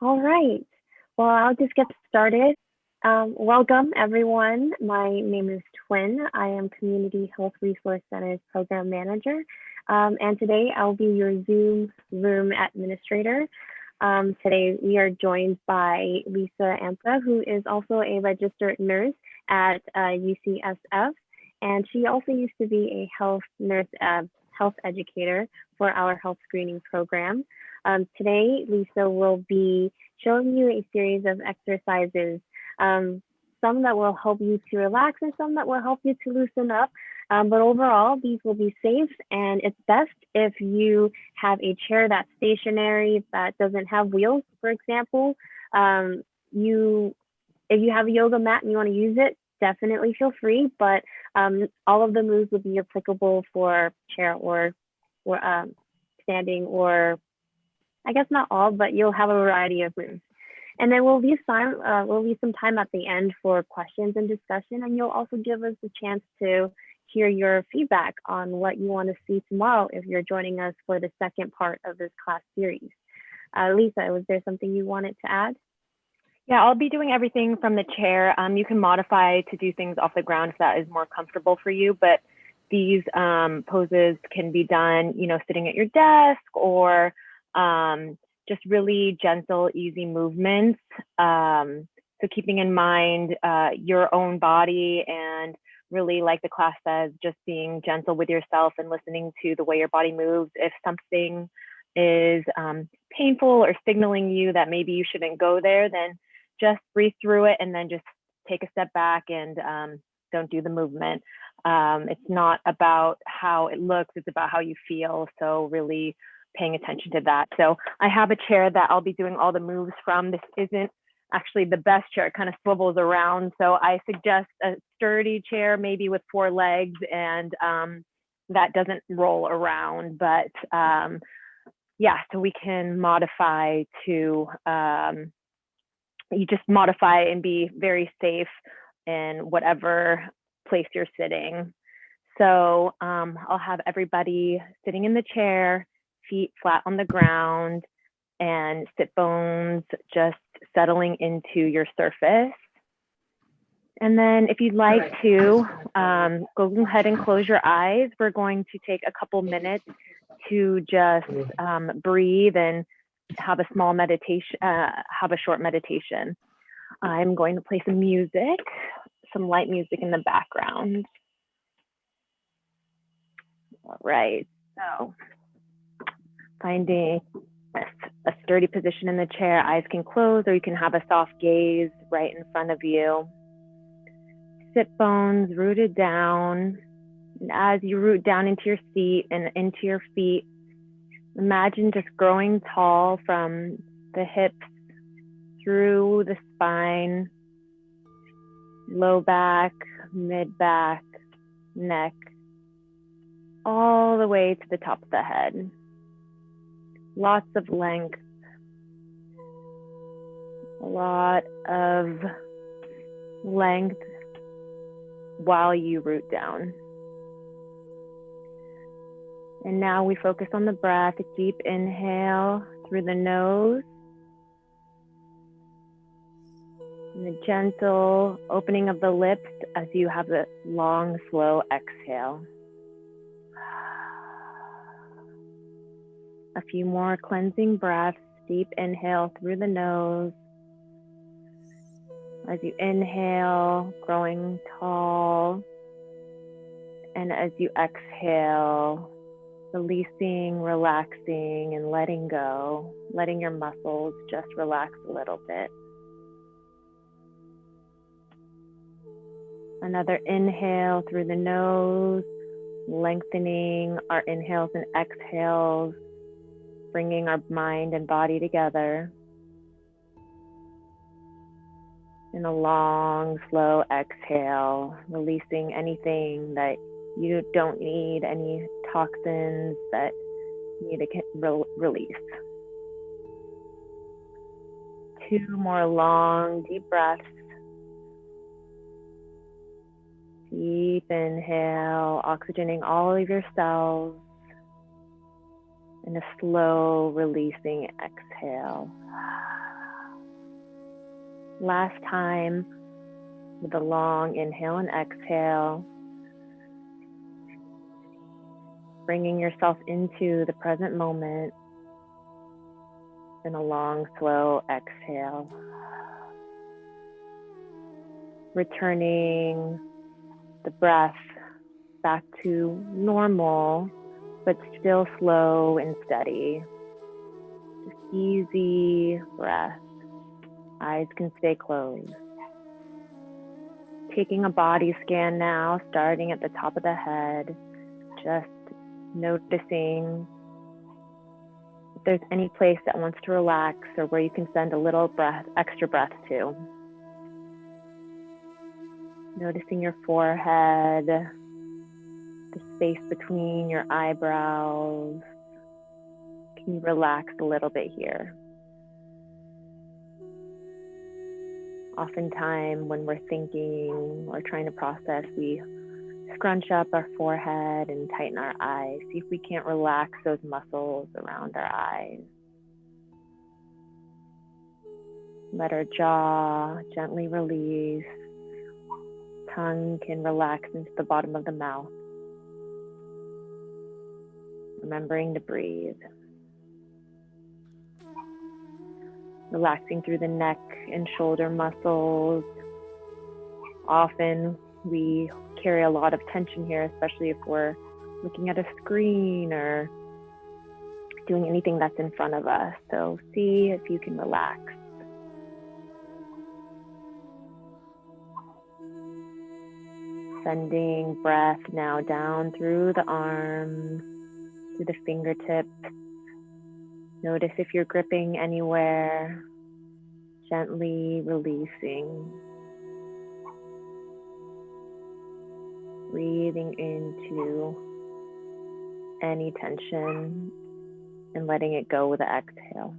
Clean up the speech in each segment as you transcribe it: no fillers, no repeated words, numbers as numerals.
All right. Well, I'll just get started. Welcome, everyone. My name is Twin. I am Community Health Resource Center's Program Manager. And today I'll be your Zoom room administrator. Today we are joined by Lisa Amparo, who is also a registered nurse at UCSF. And she also used to be a health nurse, health educator for our health screening program. Today, Lisa will be showing you a series of exercises, some that will help you to relax and some that will help you to loosen up. But overall, these will be safe, and it's best if you have a chair that's stationary, that doesn't have wheels, for example. If you have a yoga mat and you want to use it, definitely feel free, but all of the moves will be applicable for chair or standing, or I guess not all, but you'll have a variety of moves. And then we'll leave some time at the end for questions and discussion, and you'll also give us a chance to hear your feedback on what you want to see tomorrow if you're joining us for the second part of this class series. Lisa, was there something you wanted to add? Yeah, I'll be doing everything from the chair. You can modify to do things off the ground if that is more comfortable for you, but these poses can be done, sitting at your desk or just really gentle, easy movements. So keeping in mind your own body, and really, like the class says, just being gentle with yourself and listening to the way your body moves. If something is painful or signaling you that maybe you shouldn't go there, then just breathe through it and then just take a step back and don't do the movement. It's not about how it looks, it's about how you feel. So really paying attention to that. So I have a chair that I'll be doing all the moves from. This isn't actually the best chair, it kind of swivels around. So I suggest a sturdy chair, maybe with 4 legs, and that doesn't roll around. But yeah, so we can modify to, you just modify and be very safe in whatever place you're sitting. So I'll have everybody sitting in the chair, feet flat on the ground, and sit bones just settling into your surface. And then if you'd like to, go ahead and close your eyes. We're going to take a couple minutes to just breathe and have a small meditation, have a short meditation. I'm going to play some music, some light music in the background. All right, so finding a sturdy position in the chair, eyes can close, or you can have a soft gaze right in front of you. Sit bones rooted down. And as you root down into your seat and into your feet, imagine just growing tall from the hips through the spine, low back, mid back, neck, all the way to the top of the head. Lots of length, a lot of length while you root down. And now we focus on the breath. A deep inhale through the nose, and a gentle opening of the lips as you have a long, slow exhale. A few more cleansing breaths. Deep inhale through the nose. As you inhale, growing tall. And as you exhale, releasing, relaxing, and letting go, letting your muscles just relax a little bit. Another inhale through the nose, lengthening our inhales and exhales, bringing our mind and body together. And a long, slow exhale, releasing anything that you don't need, any toxins that need to release. 2 more long, deep breaths. Deep inhale, oxygenating all of your cells. And a slow releasing exhale. Last time with a long inhale and exhale, bringing yourself into the present moment, and a long, slow exhale. Returning the breath back to normal, but still slow and steady. Just easy breath. Eyes can stay closed. Taking a body scan now, starting at the top of the head, just noticing if there's any place that wants to relax or where you can send a little extra breath to. Noticing your forehead, the space between your eyebrows. Can you relax a little bit here? Oftentimes when we're thinking or trying to process, we scrunch up our forehead and tighten our eyes. See if we can't relax those muscles around our eyes. Let our jaw gently release. Tongue can relax into the bottom of the mouth. Remembering to breathe. Relaxing through the neck and shoulder muscles. Often we carry a lot of tension here, especially if we're looking at a screen or doing anything that's in front of us. So see if you can relax. Sending breath now down through the arms, through the fingertips. Notice if you're gripping anywhere, gently releasing. Breathing into any tension and letting it go with the exhale.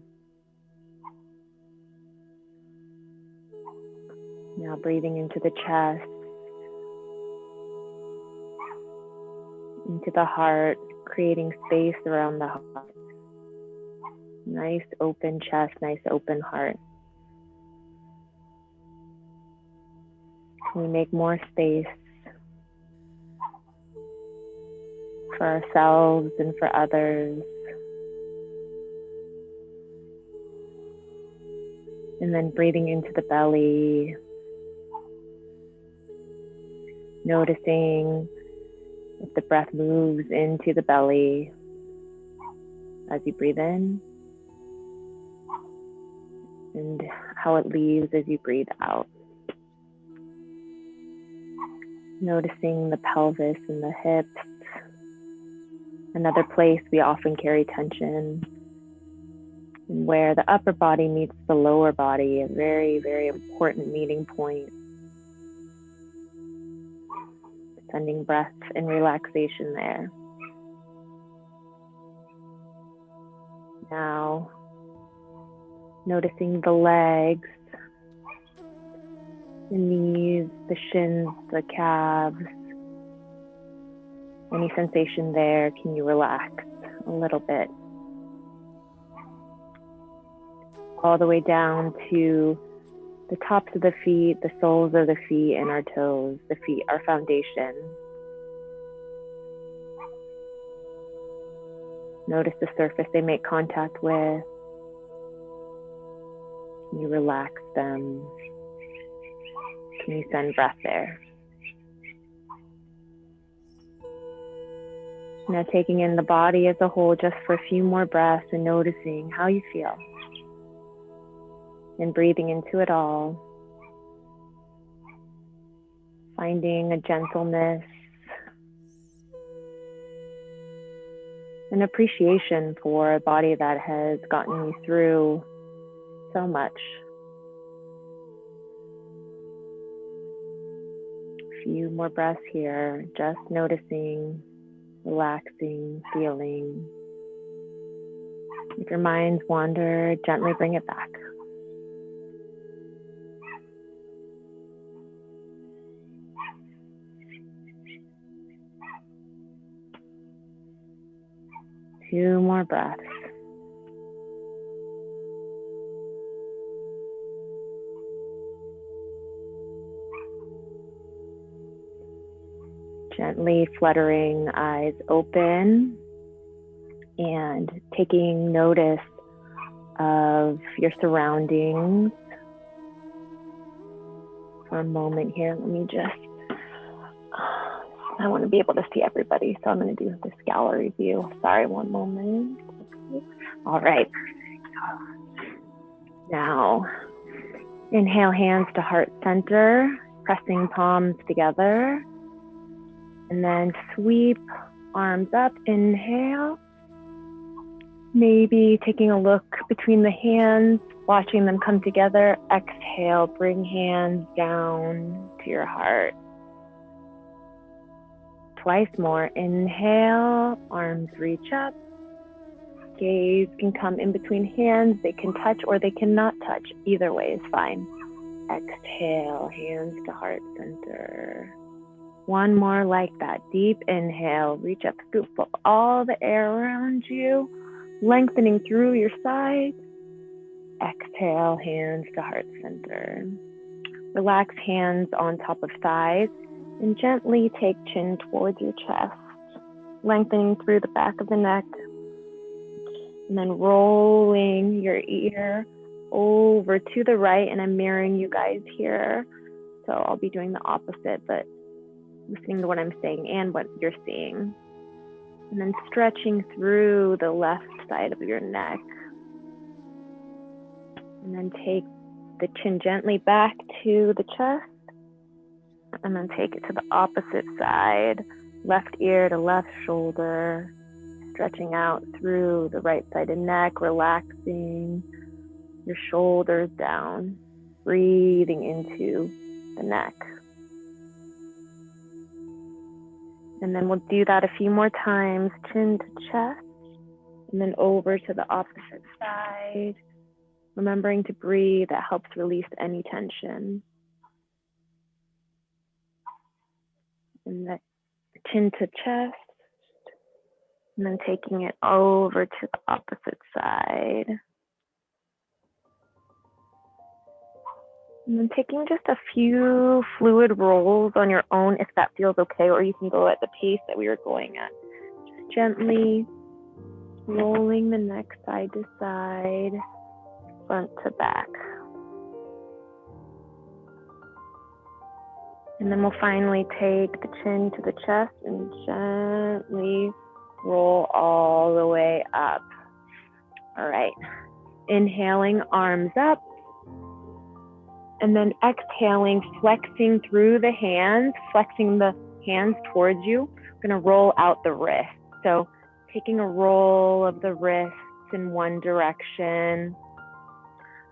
Now breathing into the chest, into the heart, creating space around the heart. Nice open chest, nice open heart. Can we make more space for ourselves and for others? And then breathing into the belly, noticing if the breath moves into the belly as you breathe in, and how it leaves as you breathe out. Noticing the pelvis and the hips, another place we often carry tension, and where the upper body meets the lower body, a very, very important meeting point. Sending breath and relaxation there. Now, noticing the legs, the knees, the shins, the calves. Any sensation there, can you relax a little bit? All the way down to the tops of the feet, the soles of the feet, and our toes. The feet, our foundation. Notice the surface they make contact with. Can you relax them? Can you send breath there? Now taking in the body as a whole just for a few more breaths and noticing how you feel. And breathing into it all. Finding a gentleness, an appreciation for a body that has gotten you through so much. A few more breaths here, just noticing, relaxing, feeling. If your minds wander, gently bring it back. Two more breaths. Gently fluttering eyes open and taking notice of your surroundings for a moment here. Let me just, I want to be able to see everybody, so I'm going to do this gallery view. Sorry, one moment. All right. Now, inhale, hands to heart center, pressing palms together, and then sweep arms up. Inhale. Maybe taking a look between the hands, watching them come together. Exhale, bring hands down to your heart. Twice more. Inhale, arms reach up. Gaze can come in between hands. They can touch or they cannot touch. Either way is fine. Exhale, hands to heart center. One more like that. Deep inhale, reach up, scoop up all the air around you, lengthening through your sides. Exhale, hands to heart center. Relax hands on top of thighs and gently take chin towards your chest, lengthening through the back of the neck, and then rolling your ear over to the right. And I'm mirroring you guys here, so I'll be doing the opposite, but listening to what I'm saying and what you're seeing. And then stretching through the left side of your neck. And then take the chin gently back to the chest. And then take it to the opposite side. Left ear to left shoulder. Stretching out through the right side of neck, relaxing your shoulders down. Breathing into the neck. And then we'll do that a few more times, chin to chest, and then over to the opposite side. Remembering to breathe, that helps release any tension. And the chin to chest, and then taking it over to the opposite side. And then taking just a few fluid rolls on your own if that feels okay, or you can go at the pace that we were going at. Just gently rolling the neck side to side, front to back. And then we'll finally take the chin to the chest and gently roll all the way up. All right, inhaling, arms up. And then exhaling, flexing through the hands, flexing the hands towards you. We're gonna roll out the wrist. So taking a roll of the wrists in one direction.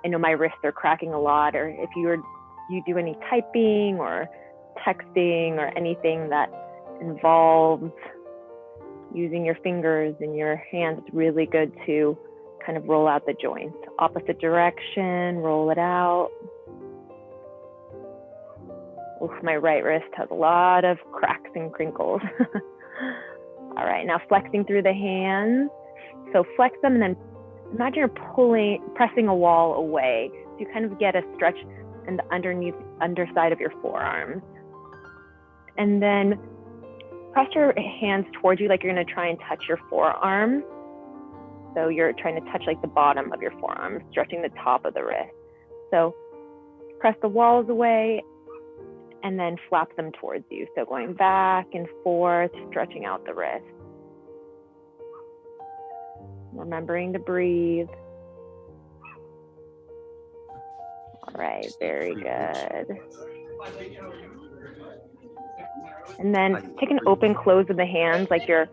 I know my wrists are cracking a lot, or if you do any typing or texting or anything that involves using your fingers and your hands, it's really good to kind of roll out the joints. Opposite direction, roll it out. Oof, my right wrist has a lot of cracks and crinkles. All right, now flexing through the hands. So flex them and then imagine you're pressing a wall away. So you kind of get a stretch in the underside of your forearms. And then press your hands towards you like you're gonna try and touch your forearms. So you're trying to touch like the bottom of your forearm, stretching the top of the wrist. So press the walls away and then flap them towards you. So going back and forth, stretching out the wrist. Remembering to breathe. All right, very good. And then take an open close of the hands, like you're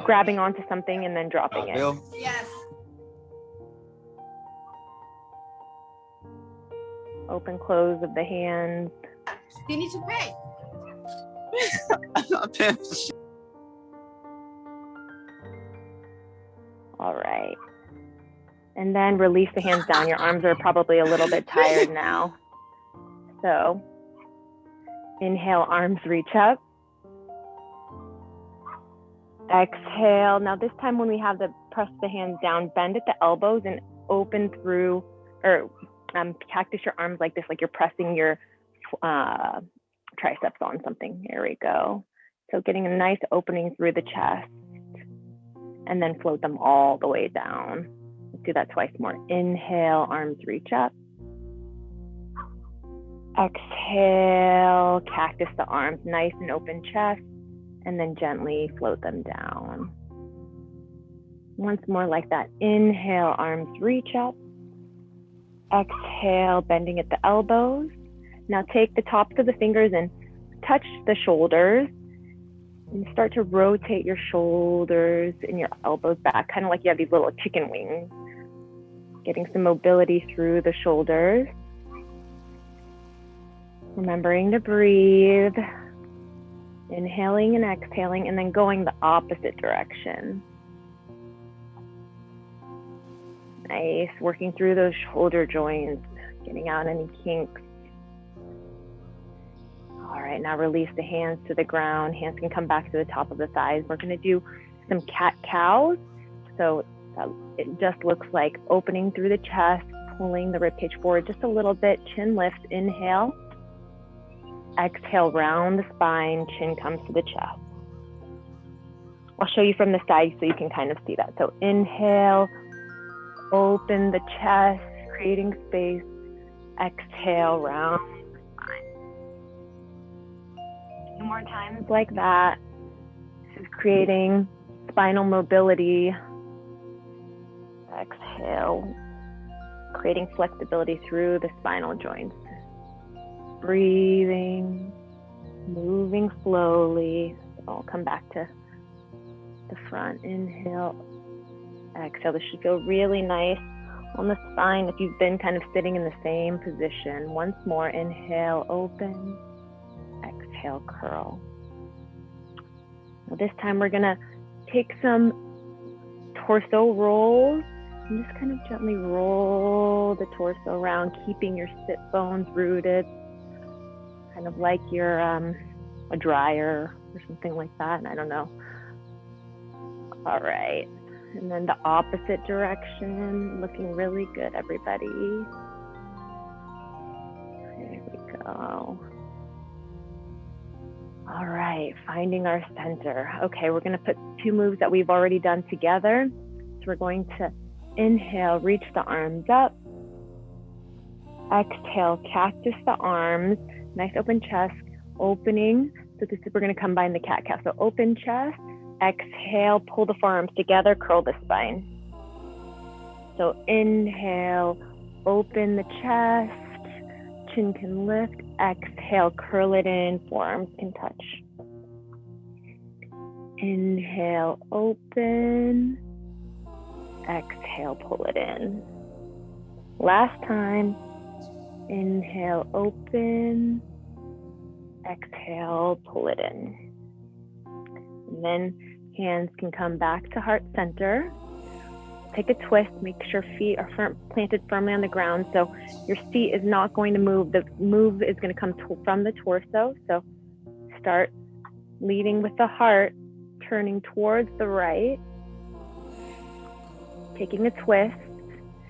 grabbing onto something and then dropping it. Yes. Open close of the hands. You need to pay. All right. And then release the hands down. Your arms are probably a little bit tired now. So inhale, arms reach up. Exhale. Now this time when we have the press the hands down, bend at the elbows and open through, or cactus your arms like this, like you're pressing your triceps on something. Here we go. So getting a nice opening through the chest, and then float them all the way down. Let's do that twice more. Inhale, arms reach up. Exhale, cactus the arms, nice and open chest, and then gently float them down. Once more like that. Inhale, arms reach up. Exhale, bending at the elbows. Now take the tops of the fingers and touch the shoulders. And start to rotate your shoulders and your elbows back, kind of like you have these little chicken wings. Getting some mobility through the shoulders. Remembering to breathe. Inhaling and exhaling, and then going the opposite direction. Nice, working through those shoulder joints, getting out any kinks. All right, now release the hands to the ground. Hands can come back to the top of the thighs. We're gonna do some cat-cows. So it just looks like opening through the chest, pulling the ribcage forward just a little bit, chin lifts, inhale. Exhale, round the spine, chin comes to the chest. I'll show you from the side so you can kind of see that. So inhale, open the chest, creating space. Exhale, round the spine. 2 more times like that. This is creating spinal mobility. Exhale, creating flexibility through the spinal joints. Breathing, moving slowly. I'll come back to the front. Inhale, exhale. This should feel really nice on the spine if you've been kind of sitting in the same position. Once more, inhale, open. Exhale, curl. Now this time we're gonna take some torso rolls and just kind of gently roll the torso around, keeping your sit bones rooted. Kind of like you're a dryer or something like that, I don't know. All right, and then the opposite direction, looking really good, everybody. There we go. All right, finding our center. Okay, we're gonna put 2 moves that we've already done together. So we're going to inhale, reach the arms up. Exhale, cactus the arms. Nice open chest, opening. So this is, we're gonna combine the cat-cow. So open chest, exhale, pull the forearms together, curl the spine. So inhale, open the chest, chin can lift, exhale, curl it in, forearms can touch. Inhale, open, exhale, pull it in. Last time. Inhale, open, exhale, pull it in. And then hands can come back to heart center. Take a twist, make sure feet are planted firmly on the ground. So your seat is not going to move. The move is going to come from the torso. So start leading with the heart, turning towards the right, taking a twist,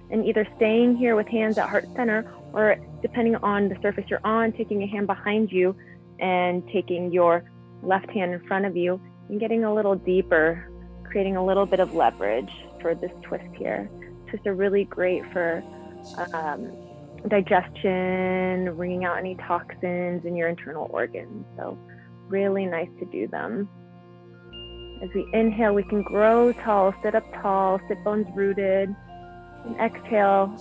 and either staying here with hands at heart center, or depending on the surface you're on, taking a hand behind you and taking your left hand in front of you and getting a little deeper, creating a little bit of leverage for this twist here. Twists are really great for digestion, wringing out any toxins in your internal organs. So really nice to do them. As we inhale, we can grow tall, sit up tall, sit bones rooted. And exhale,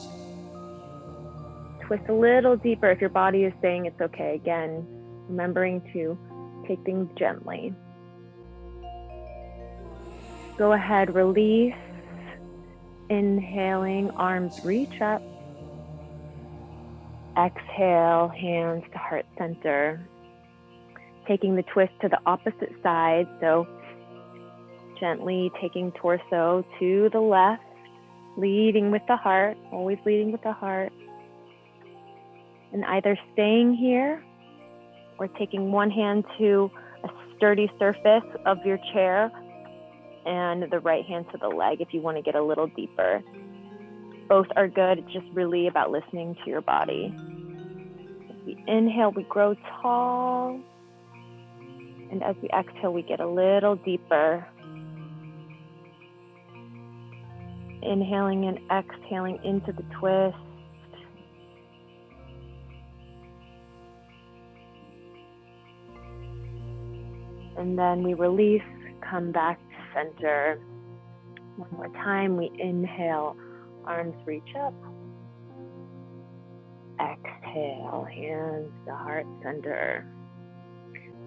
twist a little deeper if your body is saying it's okay. Again, remembering to take things gently. Go ahead, release. Inhaling, arms reach up. Exhale, hands to heart center. Taking the twist to the opposite side. So gently taking torso to the left, leading with the heart, always leading with the heart. And either staying here or taking one hand to a sturdy surface of your chair and the right hand to the leg if you want to get a little deeper. Both are good. It's just really about listening to your body. As we inhale, we grow tall. And as we exhale, we get a little deeper. Inhaling and exhaling into the twist. And then we release, come back to center. One more time, we inhale, arms reach up. Exhale, hands to heart center.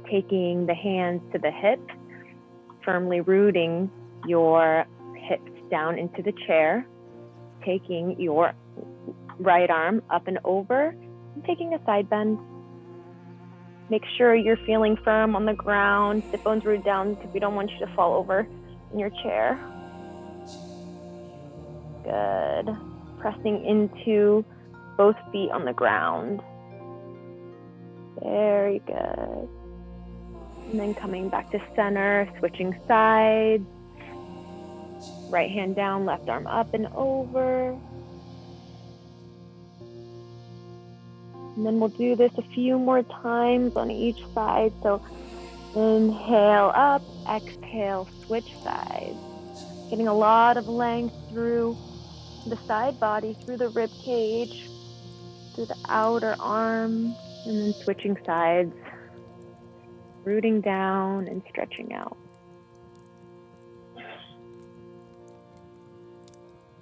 Taking the hands to the hips, firmly rooting your hips down into the chair. Taking your right arm up and over, and taking a side bend. Make sure you're feeling firm on the ground, sit bones rooted down because we don't want you to fall over in your chair. Good. Pressing into both feet on the ground. Very good. And then coming back to center, switching sides. Right hand down, left arm up and over. And then we'll do this a few more times on each side. So inhale up, exhale, switch sides. Getting a lot of length through the side body, through the rib cage, through the outer arm, and then switching sides, rooting down and stretching out.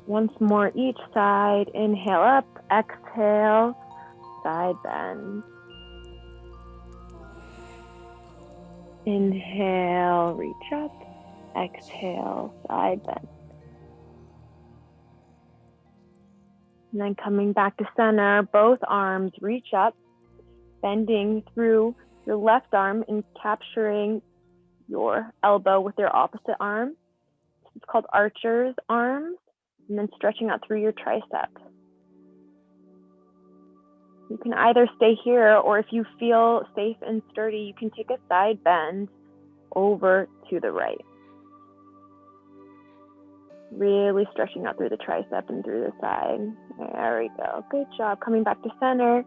Once more each side, inhale up, exhale, side bend. Inhale, reach up, exhale, side bend. And then coming back to center, both arms reach up, bending through your left arm and capturing your elbow with your opposite arm. It's called archer's arms, and then stretching out through your triceps. You can either stay here, or if you feel safe and sturdy, you can take a side bend over to the right. Really stretching out through the tricep and through the side. There we go. Good job. Coming back to center.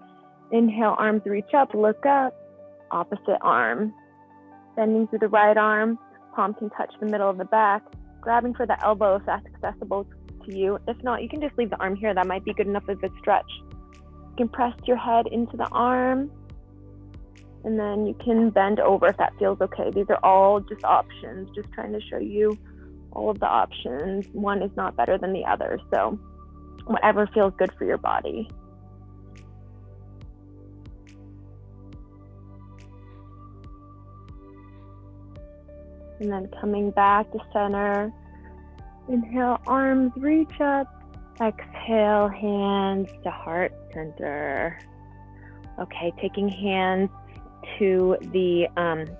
Inhale, arms reach up, look up. Opposite arm. Bending through the right arm. Palm can touch the middle of the back. Grabbing for the elbow if that's accessible to you. If not, you can just leave the arm here. That might be good enough of a stretch. You can press your head into the arm. And then you can bend over if that feels okay. These are all just options. Just trying to show you all of the options. One is not better than the other. So whatever feels good for your body. And then coming back to center. Inhale, arms reach up. Exhale, hands to heart center. Okay, taking hands to the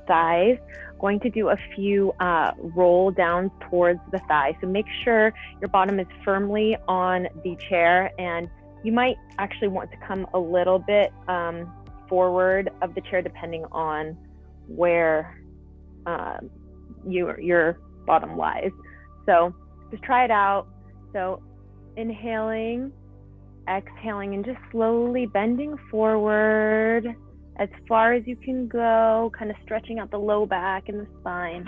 thighs. Going to do a few roll downs towards the thigh. So make sure your bottom is firmly on the chair, and you might actually want to come a little bit forward of the chair depending on where your bottom lies. So just try it out. So inhaling, exhaling, and just slowly bending forward as far as you can go, kind of stretching out the low back and the spine.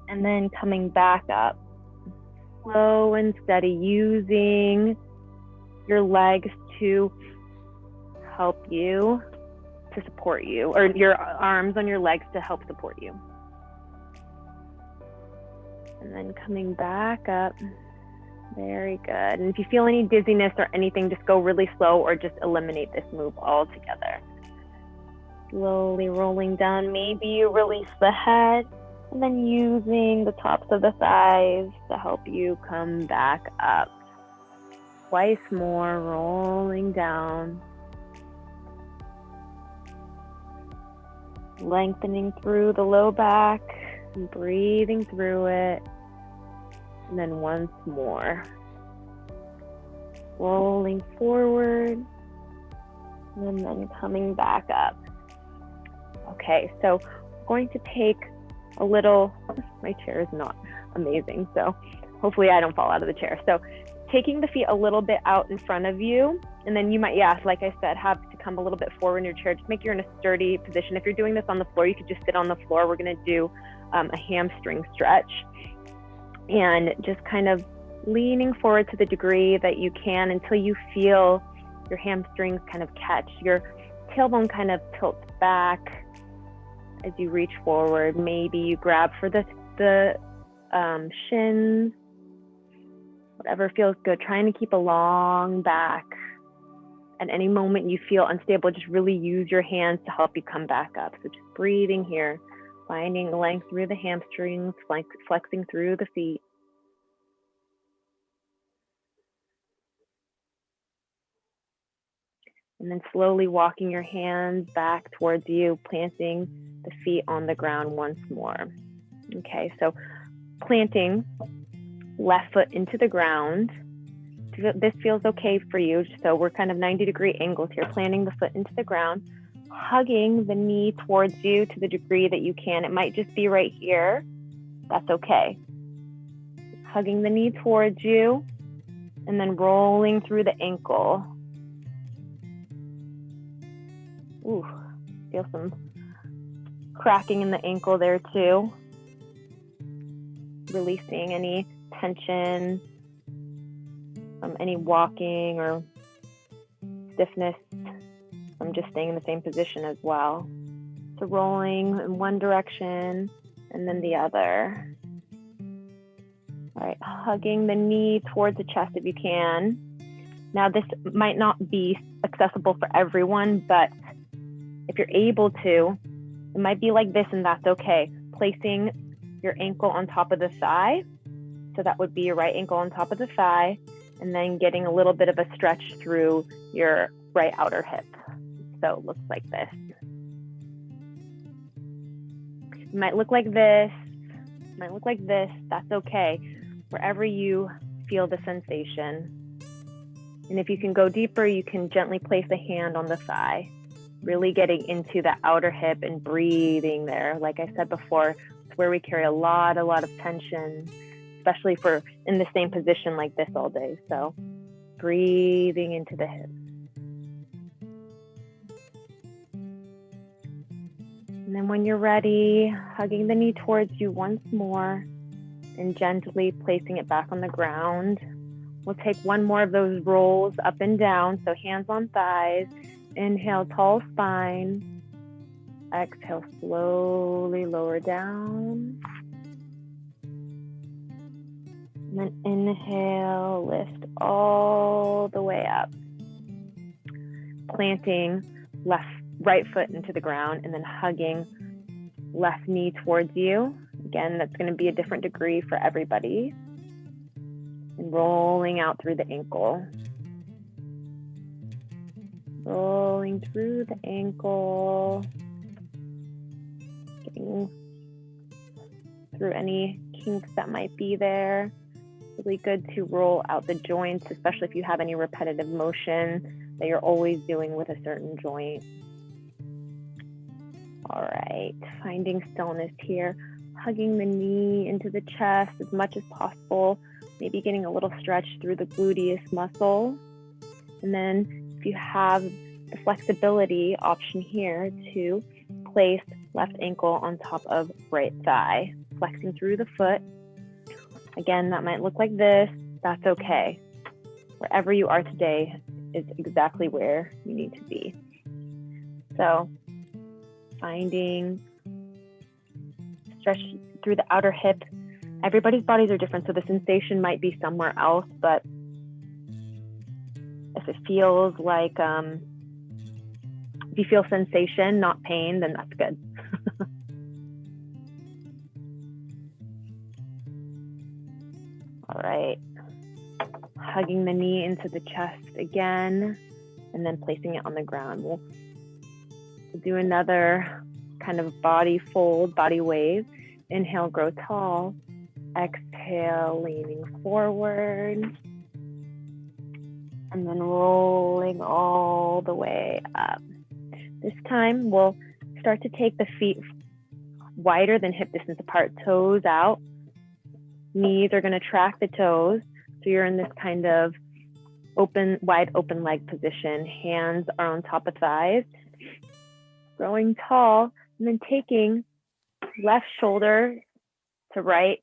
And then coming back up, slow and steady, using your legs to help you, to support you, or your arms on your legs to help support you. And then coming back up. Very good. And if you feel any dizziness or anything, just go really slow or just eliminate this move altogether. Slowly rolling down. Maybe you release the head, and then using the tops of the thighs to help you come back up. Twice more, rolling down. Lengthening through the low back and breathing through it. And then once more. Rolling forward, and then coming back up. Okay, so we're going to take a little, my chair is not amazing, so hopefully I don't fall out of the chair. So taking the feet a little bit out in front of you, and then you might, like I said, have to come a little bit forward in your chair. Just make sure you're in a sturdy position. If you're doing this on the floor, you could just sit on the floor. We're going to do a hamstring stretch, and just kind of leaning forward to the degree that you can until you feel your hamstrings kind of catch. Your tailbone kind of tilts back as you reach forward. Maybe you grab for the shins, whatever feels good. Trying to keep a long back. At any moment you feel unstable, just really use your hands to help you come back up. So just breathing here, finding length through the hamstrings, flexing through the feet. And then slowly walking your hands back towards you, planting the feet on the ground once more. Okay, so planting left foot into the ground. This feels okay for you. So we're kind of 90-degree angles here, planting the foot into the ground, hugging the knee towards you to the degree that you can. It might just be right here. That's okay. Hugging the knee towards you and then rolling through the ankle. Ooh, feel some cracking in the ankle there too. Releasing any tension from any walking or stiffness from just staying in the same position as well. So rolling in one direction and then the other. All right, hugging the knee towards the chest if you can. Now this might not be accessible for everyone, but if you're able to, it might be like this, and that's okay. Placing your ankle on top of the thigh. So that would be your right ankle on top of the thigh, and then getting a little bit of a stretch through your right outer hip. So it looks like this. It might look like this, it might look like this, that's okay. Wherever you feel the sensation. And if you can go deeper, you can gently place a hand on the thigh, really getting into the outer hip and breathing there. Like I said before, it's where we carry a lot of tension, especially for in the same position like this all day. So breathing into the hips. And then when you're ready, hugging the knee towards you once more and gently placing it back on the ground. We'll take one more of those rolls up and down. So hands on thighs. Inhale, tall spine. Exhale, slowly lower down. And then inhale, lift all the way up. Planting right foot into the ground and then hugging left knee towards you. Again, that's going to be a different degree for everybody. And rolling out through the ankle. Rolling through the ankle. Getting through any kinks that might be there. Really good to roll out the joints, especially if you have any repetitive motion that you're always doing with a certain joint. All right, finding stillness here. Hugging the knee into the chest as much as possible. Maybe getting a little stretch through the gluteus muscle. And then if you have the flexibility option here to place left ankle on top of right thigh, flexing through the foot. Again, that might look like this. That's okay. Wherever you are today is exactly where you need to be. So finding stretch through the outer hip. Everybody's bodies are different, so the sensation might be somewhere else, but if it feels like, if you feel sensation, not pain, then that's good. All right, hugging the knee into the chest again, and then placing it on the ground. We'll do another kind of body fold, body wave. Inhale, grow tall. Exhale, leaning forward. And then rolling all the way up. This time, we'll start to take the feet wider than hip distance apart, toes out. Knees are going to track the toes. So you're in this kind of wide open leg position. Hands are on top of thighs, growing tall, and then taking left shoulder to right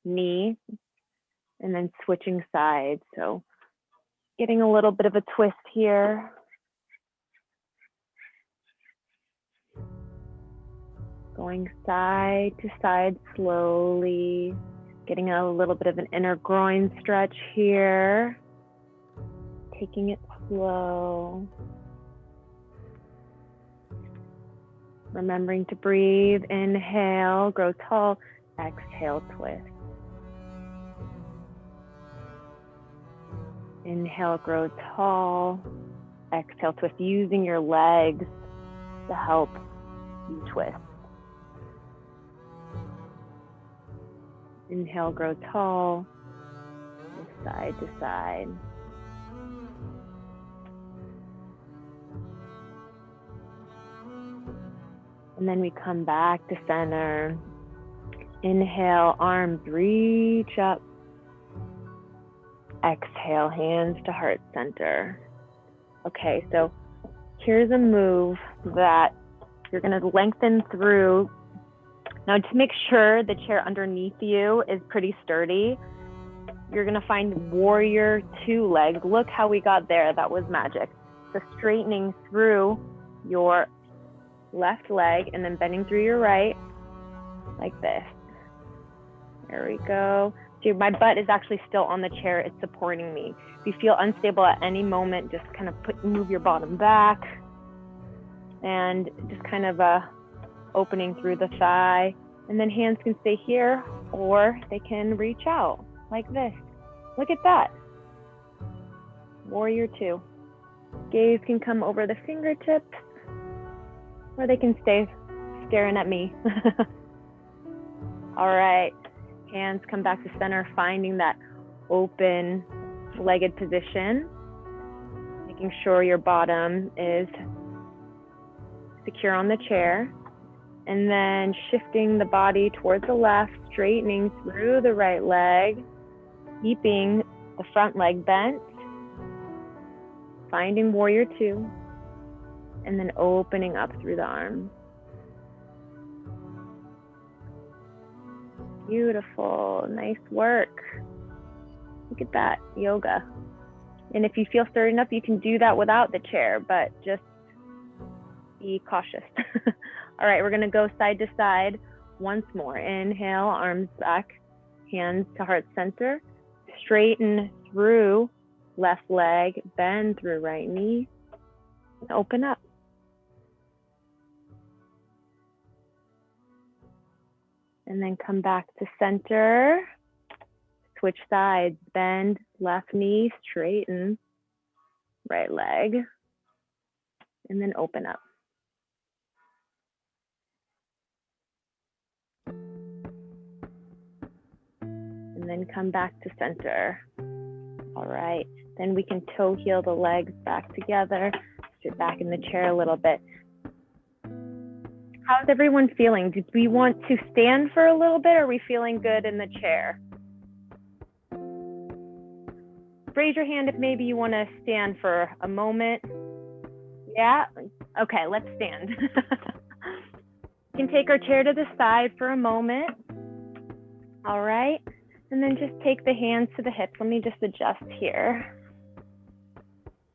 knee, and then switching sides. So getting a little bit of a twist here. Going side to side slowly, getting a little bit of an inner groin stretch here. Taking it slow. Remembering to breathe. Inhale, grow tall. Exhale, twist. Inhale, grow tall. Exhale, twist. Using your legs to help you twist. Inhale, grow tall, side to side. And then we come back to center. Inhale, arms reach up. Exhale, hands to heart center. Okay, so here's a move that you're gonna lengthen through. Now, to make sure the chair underneath you is pretty sturdy, you're gonna find warrior two legs. Look how we got there, that was magic. So straightening through your left leg and then bending through your right, like this. There we go. So my butt is actually still on the chair, it's supporting me. If you feel unstable at any moment, just kind of move your bottom back and just kind of opening through the thigh, and then hands can stay here or they can reach out like this. Look at that. Warrior two. Gaze can come over the fingertips or they can stay staring at me. All right, hands come back to center, finding that open legged position, making sure your bottom is secure on the chair. And then shifting the body towards the left, straightening through the right leg, keeping the front leg bent, finding warrior two, and then opening up through the arms. Beautiful, nice work. Look at that, yoga. And if you feel sturdy enough, you can do that without the chair, but just be cautious. All right, we're gonna go side to side once more. Inhale, arms back, hands to heart center. Straighten through left leg, bend through right knee, and open up. And then come back to center. Switch sides, bend left knee, straighten right leg, and then open up. And then come back to center. All right, then we can toe heel the legs back together, sit back in the chair a little bit. How's everyone feeling? Do we want to stand for a little bit, or are we feeling good in the chair? Raise your hand if maybe you want to stand for a moment. Yeah? Okay, let's stand. We can take our chair to the side for a moment. All right, and then just take the hands to the hips. Let me just adjust here.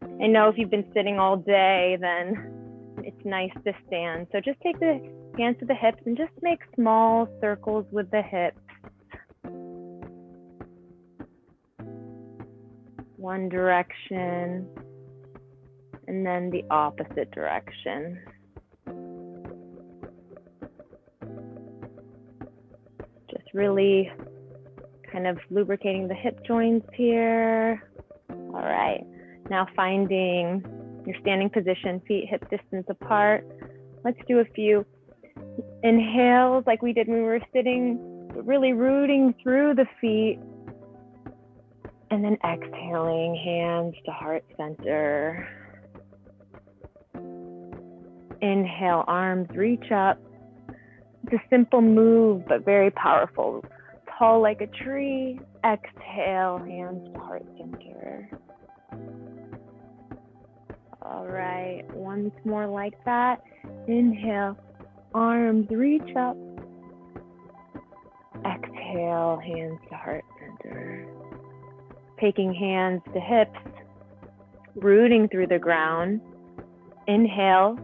I know if you've been sitting all day, then it's nice to stand. So just take the hands to the hips and just make small circles with the hips. One direction, and then the opposite direction. Just really kind of lubricating the hip joints here. All right, now finding your standing position, feet hip distance apart. Let's do a few inhales like we did when we were sitting, really rooting through the feet. And then exhaling, hands to heart center. Inhale, arms reach up. It's a simple move, but very powerful. Tall like a tree. Exhale, hands to heart center. All right, once more like that. Inhale, arms reach up. Exhale, hands to heart center. Taking hands to hips, rooting through the ground. Inhale,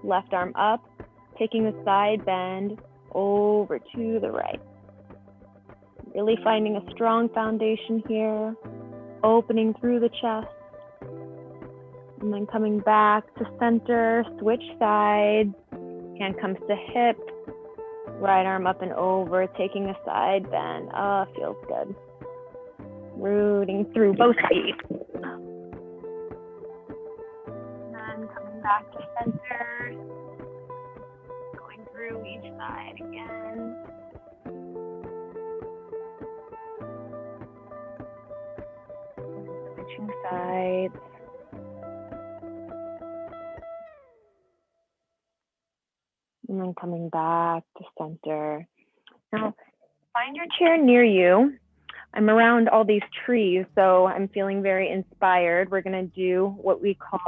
left arm up, taking a side bend over to the right. Really finding a strong foundation here, opening through the chest. And then coming back to center, switch sides. Hand comes to hip, right arm up and over, taking a side bend. Ah, feels good. Rooting through both feet. And then coming back to center, going through each side again. Switching sides. And then coming back to center. Now, find your chair near you. I'm around all these trees, so I'm feeling very inspired. We're gonna do what we call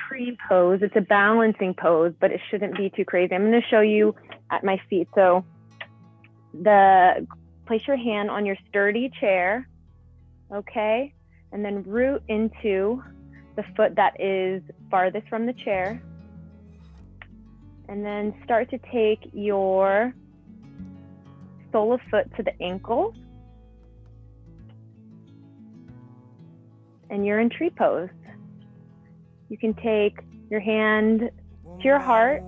tree pose. It's a balancing pose, but it shouldn't be too crazy. I'm gonna show you at my feet. So place your hand on your sturdy chair, okay? And then root into the foot that is farthest from the chair. And then start to take your sole of foot to the ankle. And you're in tree pose. You can take your hand to your heart.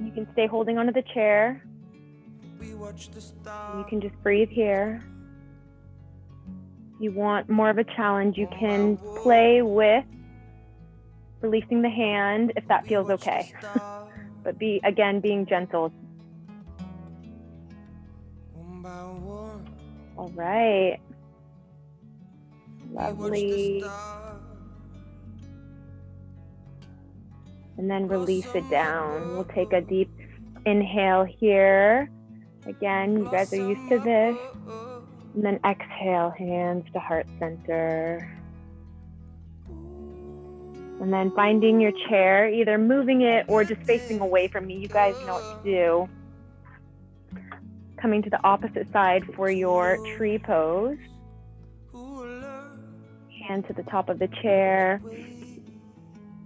You can stay holding onto the chair. You can just breathe here. If you want more of a challenge, you can play with releasing the hand if that feels okay. But again, being gentle. All right. Lovely. And then release it down. We'll take a deep inhale here. Again, you guys are used to this. And then exhale, hands to heart center. And then finding your chair, either moving it or just facing away from me. You guys know what to do. Coming to the opposite side for your tree pose. Hand to the top of the chair.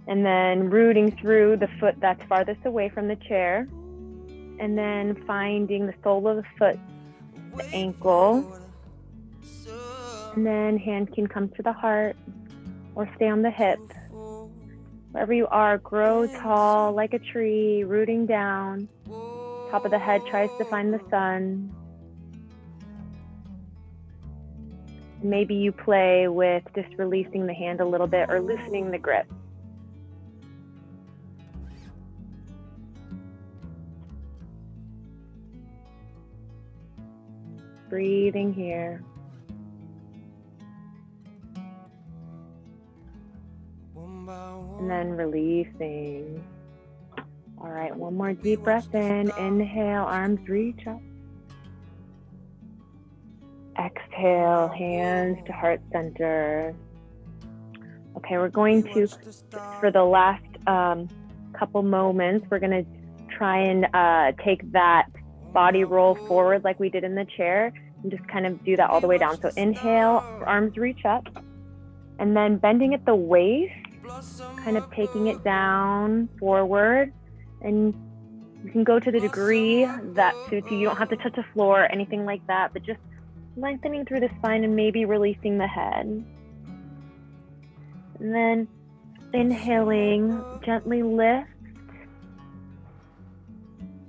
And then rooting through the foot that's farthest away from the chair. And then finding the sole of the foot, the ankle. And then hand can come to the heart or stay on the hip. Wherever you are, grow tall like a tree, rooting down. Top of the head tries to find the sun. Maybe you play with just releasing the hand a little bit or loosening the grip. Breathing here. And then releasing. All right, one more deep breath in. Inhale, arms reach up. Exhale, hands to heart center. Okay, we're going to, for the last couple moments, we're going to try and take that body roll forward like we did in the chair and just kind of do that all the way down. So inhale, arms reach up, and then bending at the waist, kind of taking it down forward. And you can go to the degree that suits you. You don't have to touch the floor or anything like that, but just lengthening through the spine and maybe releasing the head. And then inhaling, gently lift.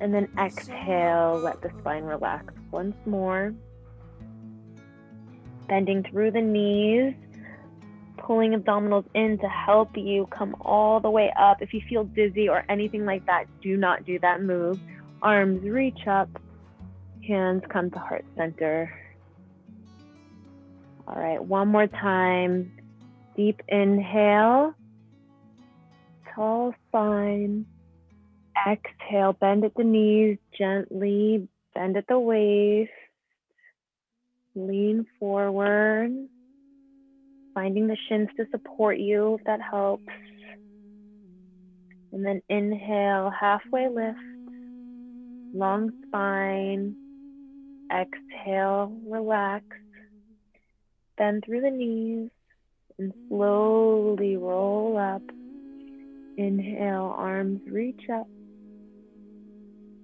And then exhale, let the spine relax once more. Bending through the knees, pulling abdominals in to help you come all the way up. If you feel dizzy or anything like that, do not do that move. Arms reach up, hands come to heart center. All right, one more time. Deep inhale, tall spine. Exhale, bend at the knees, gently bend at the waist. Lean forward. Finding the shins to support you, if that helps. And then inhale, halfway lift, long spine. Exhale, relax. Bend through the knees and slowly roll up. Inhale, arms reach up.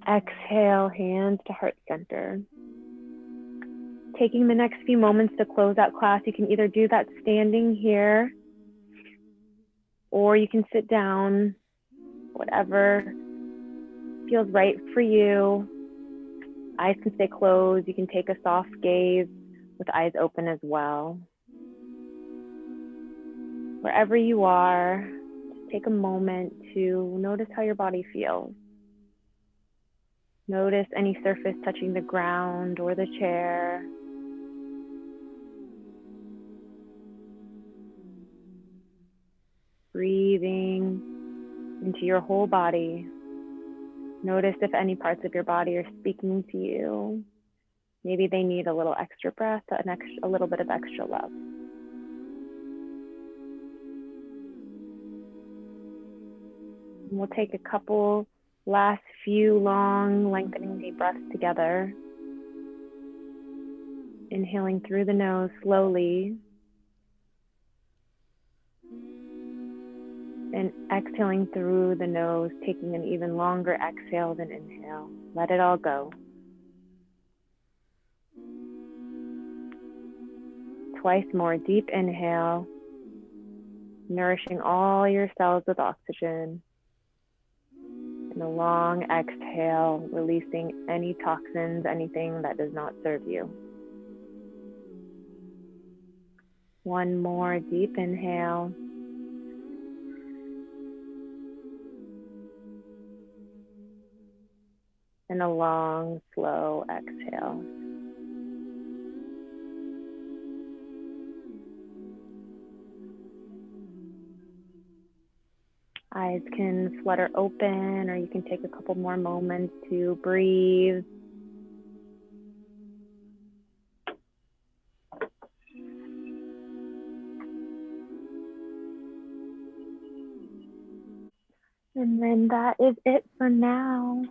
Exhale, hands to heart center. Taking the next few moments to close out class, you can either do that standing here, or you can sit down, whatever feels right for you. Eyes can stay closed. You can take a soft gaze with eyes open as well. Wherever you are, just take a moment to notice how your body feels. Notice any surface touching the ground or the chair. Breathing into your whole body. Notice if any parts of your body are speaking to you. Maybe they need a little extra breath, a little bit of extra love. And we'll take a couple last few long, lengthening deep breaths together. Inhaling through the nose slowly. And exhaling through the nose, taking an even longer exhale than inhale. Let it all go. Twice more, deep inhale, nourishing all your cells with oxygen. And a long exhale, releasing any toxins, anything that does not serve you. One more deep inhale. And a long, slow exhale. Eyes can flutter open, or you can take a couple more moments to breathe. And then that is it for now.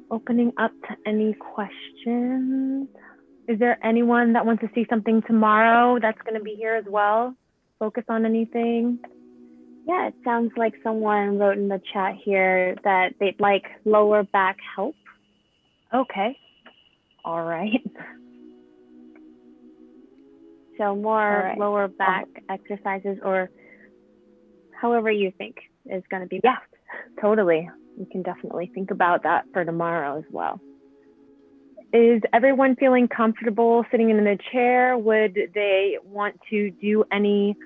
Opening up to any questions. Is there anyone that wants to see something tomorrow that's going to be here as well? Focus on anything? Yeah, it sounds like someone wrote in the chat here that they'd like lower back help. Okay. All right. So more lower back exercises, or however you think is going to be best. Yeah, totally. We can definitely think about that for tomorrow as well. Is everyone feeling comfortable sitting in the chair? Would they want to do any,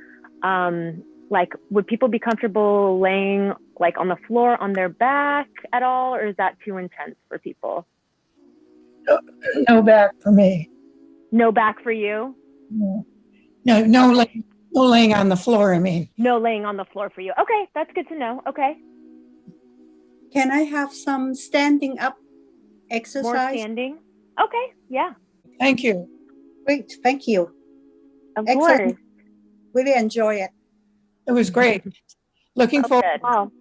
would people be comfortable laying like on the floor on their back at all, or is that too intense for people? No back for me. No back for you? No laying on the floor, I mean. No laying on the floor for you. Okay, that's good to know. Okay. Can I have some standing up exercise? More standing? Okay, yeah. Thank you. Great, thank you. Of Excellent. course. Really enjoy it. It was great. Looking forward. Good.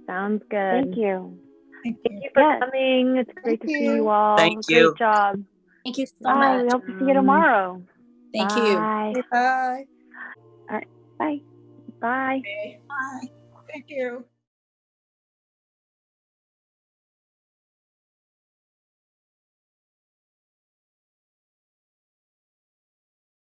Sounds good. Thank you. Thank Thank you for coming. It's great to see you all. Thank you. Great job. Thank you so Bye. much. We hope to see you tomorrow. Thank Bye. Bye. All right. Bye. Bye. Bye. Thank you.